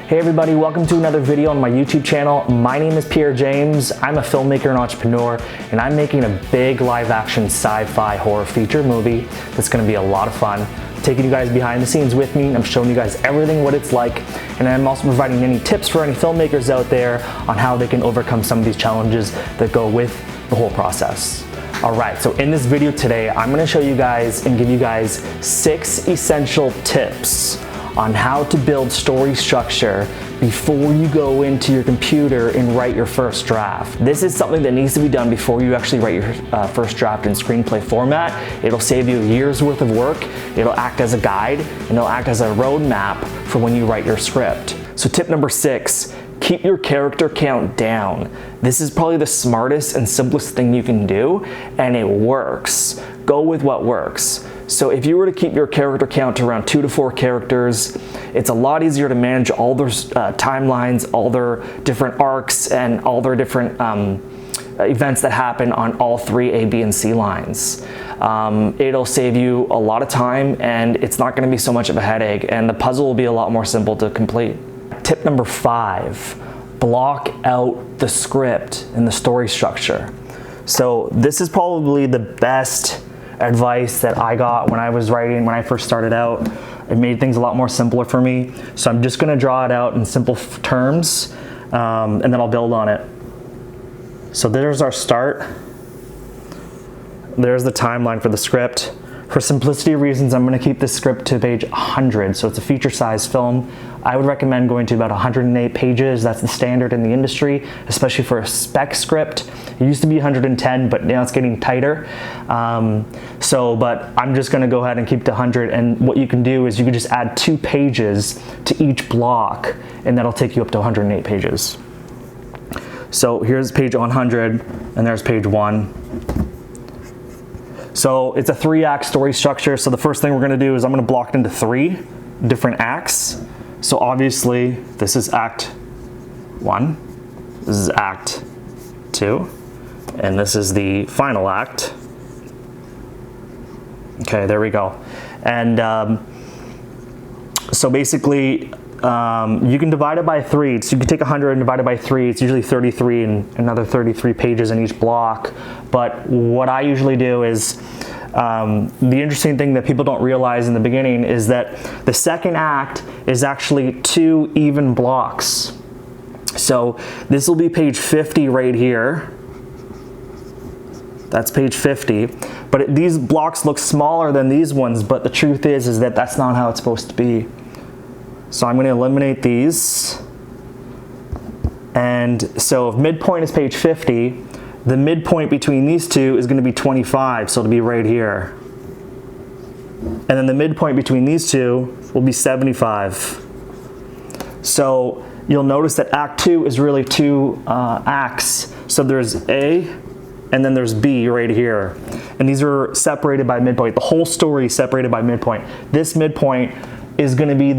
Hey everybody, welcome to another video on my YouTube channel. My name is Pierre James. I'm a filmmaker and entrepreneur, and I'm making a big live action sci-fi horror feature movie that's gonna be a lot of fun. Taking you guys behind the scenes with me, I'm showing you guys everything what it's like, and I'm also providing any tips for any filmmakers out there on how they can overcome some of these challenges that go with the whole process. Alright, so in this video today, I'm gonna show you guys and give you guys 6 essential tips on how to build story structure before you go into your computer and write your first draft. This is something that needs to be done before you actually write your first draft in screenplay format. It'll save you a year's worth of work, it'll act as a guide, and it'll act as a roadmap for when you write your script. So tip number 6, keep your character count down. This is probably the smartest and simplest thing you can do, and it works. Go with what works. So if you were to keep your character count to around 2 to 4 characters, it's a lot easier to manage all their timelines, all their different arcs, and all their different events that happen on all 3 A, B, and C lines. It'll save you a lot of time, and it's not going to be so much of a headache, and the puzzle will be a lot more simple to complete. Tip number 5, block out the script and the story structure. So this is probably the best advice that I got when I was writing, when I first started out. It made things a lot more simpler for me. So I'm just gonna draw it out in simple terms, and then I'll build on it. So there's our start. There's the timeline for the script. For simplicity reasons, I'm gonna keep this script to page 100. So it's a feature size film. I would recommend going to about 108 pages. That's the standard in the industry, especially for a spec script. It used to be 110, but now it's getting tighter. But I'm just gonna go ahead and keep it to 100. And what you can do is you can just add 2 pages to each block, and that'll take you up to 108 pages. So here's page 100, and there's page 1. So it's a 3-act story structure. So the first thing we're gonna do is I'm gonna block it into 3 different acts. So obviously this is act 1, this is act 2, and this is the final act. Okay, there we go. And so basically you can divide it by 3. So you can take 100 and divide it by 3. It's usually 33 and another 33 pages in each block. But what I usually do is, the interesting thing that people don't realize in the beginning is that the second act is actually 2 even blocks. So this will be page 50 right here. That's page 50. But these blocks look smaller than these ones, but the truth is that that's not how it's supposed to be. So I'm going to eliminate these. And so if midpoint is page 50, the midpoint between these 2 is going to be 25, so it'll be right here. And then the midpoint between these 2 will be 75. So you'll notice that Act 2 is really 2 acts. So there's A, and then there's B right here. And these are separated by midpoint. The whole story is separated by midpoint. This midpoint is going to be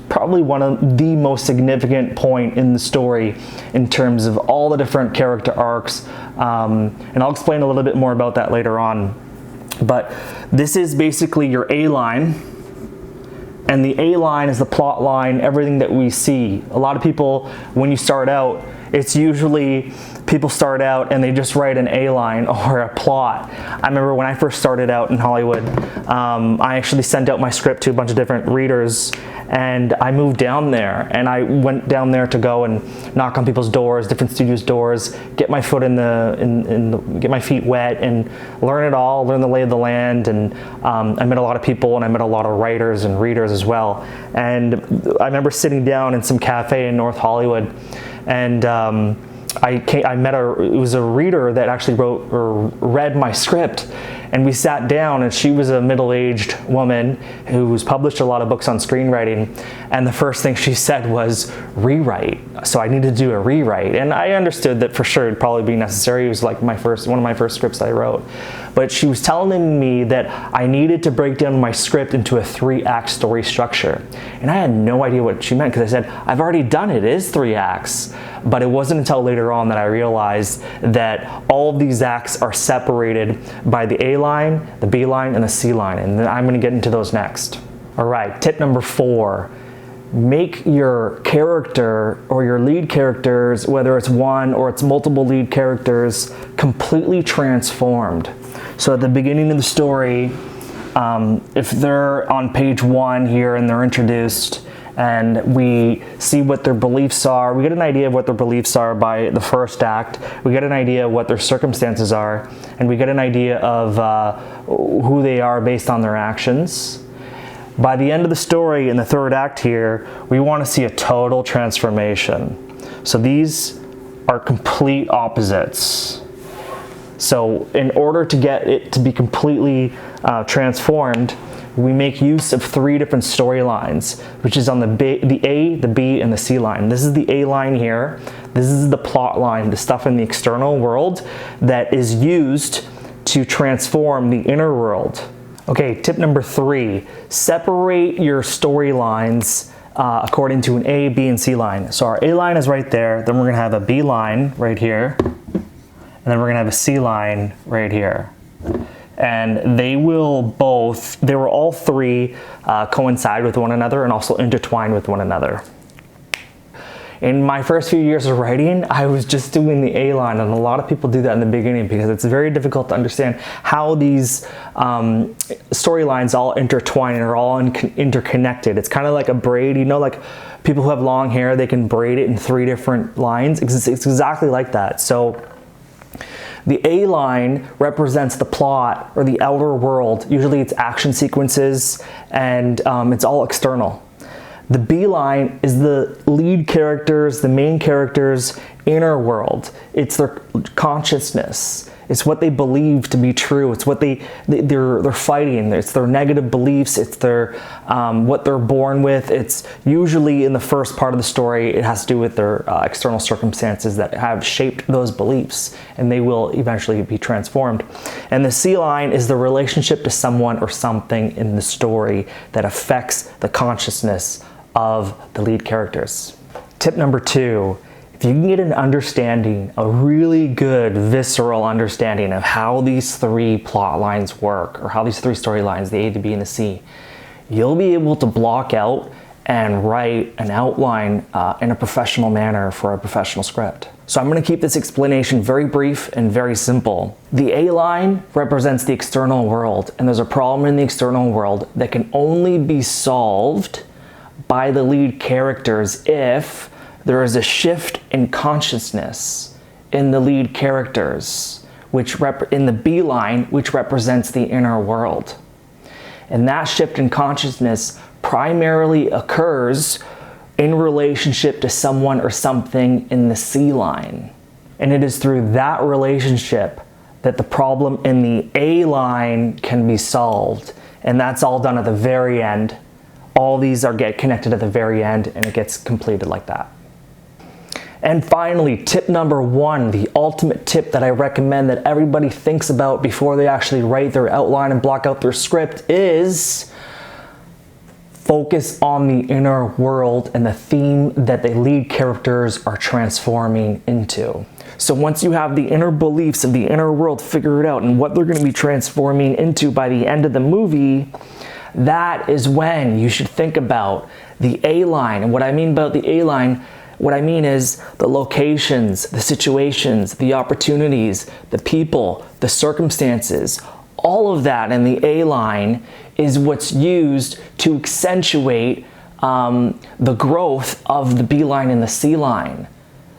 probably one of the most significant point in the story in terms of all the different character arcs, and I'll explain a little bit more about that later on. But this is basically your A line, and the A line is the plot line, everything that we see. A lot of people, when you start out, it's usually people start out and they just write an A line or a plot. I remember when I first started out in Hollywood, I actually sent out my script to a bunch of different readers, and I moved down there, and I went down there to go and knock on people's doors, different studios' doors, get my foot get my feet wet and learn it all, learn the lay of the land. And I met a lot of people, and I met a lot of writers and readers as well. And I remember sitting down in some cafe in North Hollywood, and I met it was a reader that actually read my script, and we sat down, and she was a middle-aged woman who's published a lot of books on screenwriting, and the first thing she said was rewrite. So I needed to do a rewrite, and I understood that for sure it'd probably be necessary. It was like one of my first scripts I wrote. But she was telling me that I needed to break down my script into a 3-act story structure. And I had no idea what she meant, because I said, I've already done it, it is 3 acts. But it wasn't until later on that I realized that all of these acts are separated by the A line, the B line, and the C line. And then I'm going to get into those next. All right, tip number 4. make your character or your lead characters, whether it's one or it's multiple lead characters, completely transformed. So at the beginning of the story, if they're on page 1 here and they're introduced and we see what their beliefs are, we get an idea of what their beliefs are by the first act, we get an idea of what their circumstances are, and we get an idea of who they are based on their actions. By the end of the story in the third act here, we want to see a total transformation. So these are complete opposites. So in order to get it to be completely transformed, we make use of 3 different storylines, which is on the A, the B, and the C line. This is the A line here. This is the plot line, the stuff in the external world that is used to transform the inner world. Okay, tip number 3, separate your storylines according to an A, B, and C line. So our A line is right there, then we're gonna have a B line right here, and then we're gonna have a C line right here. And they will all 3 coincide with one another and also intertwine with one another. In my first few years of writing, I was just doing the A line, and a lot of people do that in the beginning because it's very difficult to understand how these storylines all intertwine and are all interconnected. It's kind of like a braid, you know, like people who have long hair, they can braid it in 3 different lines. It's exactly like that. So the A line represents the plot or the outer world. Usually it's action sequences and it's all external. The B line is the lead characters, the main characters' inner world. It's their consciousness. It's what they believe to be true. It's what they're fighting. It's their negative beliefs. It's their what they're born with. It's usually in the first part of the story, it has to do with their external circumstances that have shaped those beliefs, and they will eventually be transformed. And the C line is the relationship to someone or something in the story that affects the consciousness of the lead characters. Tip number 2, if you can get an understanding, a really good visceral understanding of how these 3 plot lines work, or how these 3 storylines, the A, the B, and the C, you'll be able to block out and write an outline in a professional manner for a professional script. So I'm going to keep this explanation very brief and very simple. The A line represents the external world, and there's a problem in the external world that can only be solved by the lead characters if there is a shift in consciousness in the lead characters, in the B line, which represents the inner world. And that shift in consciousness primarily occurs in relationship to someone or something in the C line. And it is through that relationship that the problem in the A line can be solved. And that's all done at the very end. All these get connected at the very end, and it gets completed like that. And finally, tip number 1, the ultimate tip that I recommend that everybody thinks about before they actually write their outline and block out their script is focus on the inner world and the theme that the lead characters are transforming into. So once you have the inner beliefs of the inner world figured out and what they're going to be transforming into by the end of the movie, that is when you should think about the A line. And what I mean about the A line, what I mean is the locations, the situations, the opportunities, the people, the circumstances, all of that in the A line is what's used to accentuate the growth of the B line and the C line.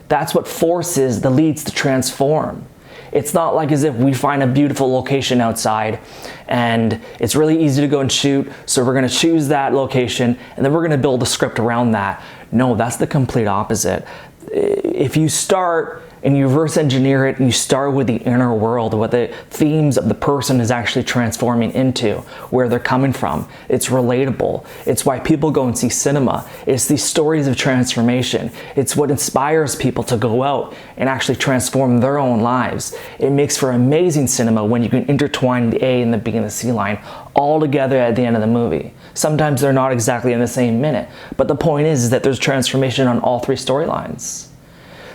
That's what forces the leads to transform. It's not like as if we find a beautiful location outside and it's really easy to go and shoot, so we're gonna choose that location and then we're gonna build a script around that. No, that's the complete opposite. If you start and you reverse engineer it and you start with the inner world, what the themes of the person is actually transforming into, where they're coming from. It's relatable. It's why people go and see cinema. It's these stories of transformation. It's what inspires people to go out and actually transform their own lives. It makes for amazing cinema when you can intertwine the A and the B and the C line all together at the end of the movie. Sometimes they're not exactly in the same minute, but the point is that there's transformation on all 3 storylines.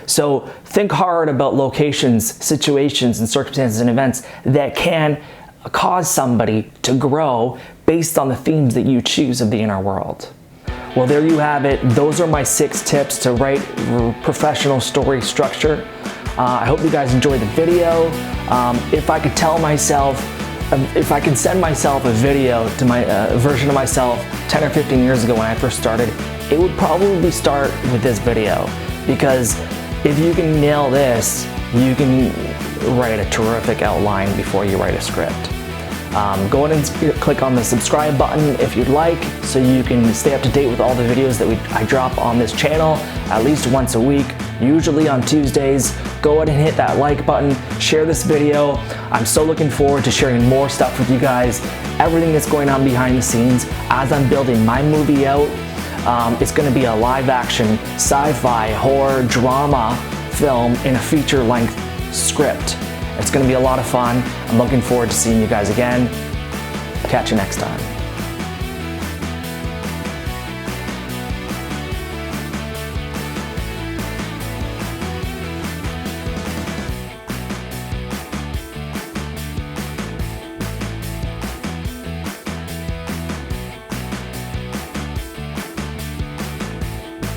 So think hard about locations, situations, and circumstances and events that can cause somebody to grow based on the themes that you choose of the inner world. Well, there you have it. Those are my 6 tips to write professional story structure. I hope you guys enjoyed the video. If I could tell myself, if I could send myself a video to my version of myself 10 or 15 years ago when I first started, it would probably start with this video, because if you can nail this, you can write a terrific outline before you write a script. Go ahead and click on the subscribe button if you'd like, so you can stay up to date with all the videos that I drop on this channel at least once a week, usually on Tuesdays. Go ahead and hit that like button, share this video. I'm so looking forward to sharing more stuff with you guys, everything that's going on behind the scenes as I'm building my movie out. It's going to be a live action, sci-fi, horror, drama film in a feature-length script. It's going to be a lot of fun. I'm looking forward to seeing you guys again. Catch you next time.